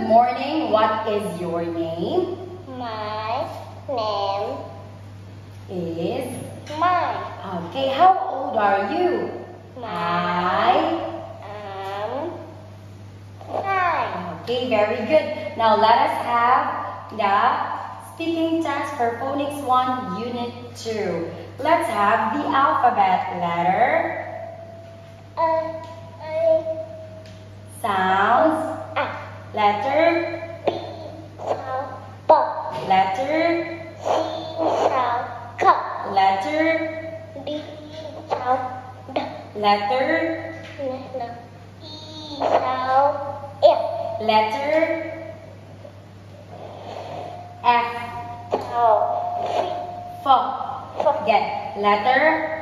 morning. What is your name? My name Is mine. okay. How old are you? I am 5. Okay, very good. Now let us have the speaking test for Phonics 1 Unit 2. Let's have the alphabet letter, sounds, letter, letter, letter, letter, letter, F, Get letter.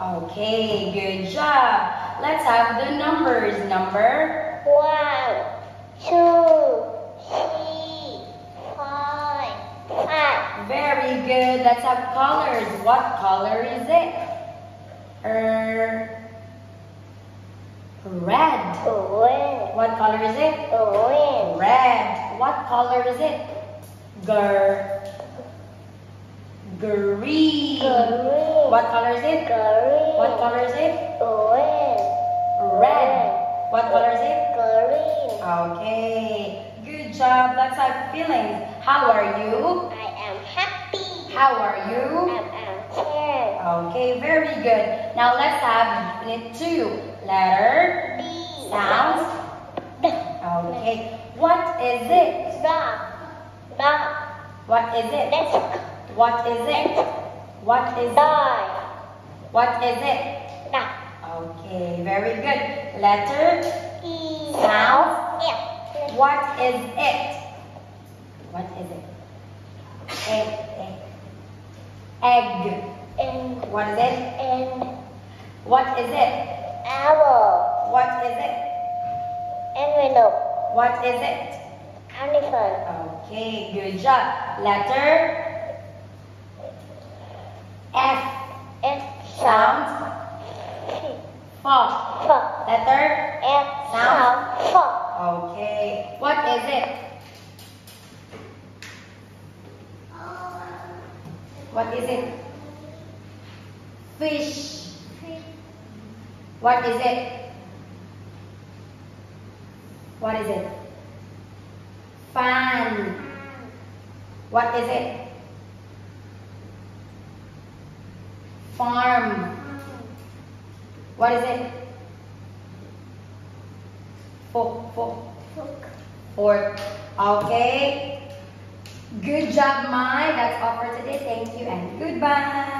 Okay, good job. Let's have the numbers. Number 1, 2, 3, 5. very good. Let's have colors. What color is it? Red. What color is it? Red. What color is it? Green. What color is it? What color is it? Red. What color is it? Okay. Good job. Let's have feelings. How are you? I am happy. How are you? I am scared. Okay, very good. Now let's have unit 2. Letter, sounds. Okay. What is it? What is it? Desk. What is it? What is it? Die. What is it? Okay, very good. Letter, sounds. What is it? What is it? Egg. What is it? What is it? Owl. What is it? Envelope. What is it? Elephant. Okay, good job. Letter, F. Sound. Letter, sound. Okay. What is it? What is it? Fish. What is it? What is it? Fan. What is it? Farm. What is it? Fork. Okay. Good job, Mai. That's all for today. Thank you and goodbye.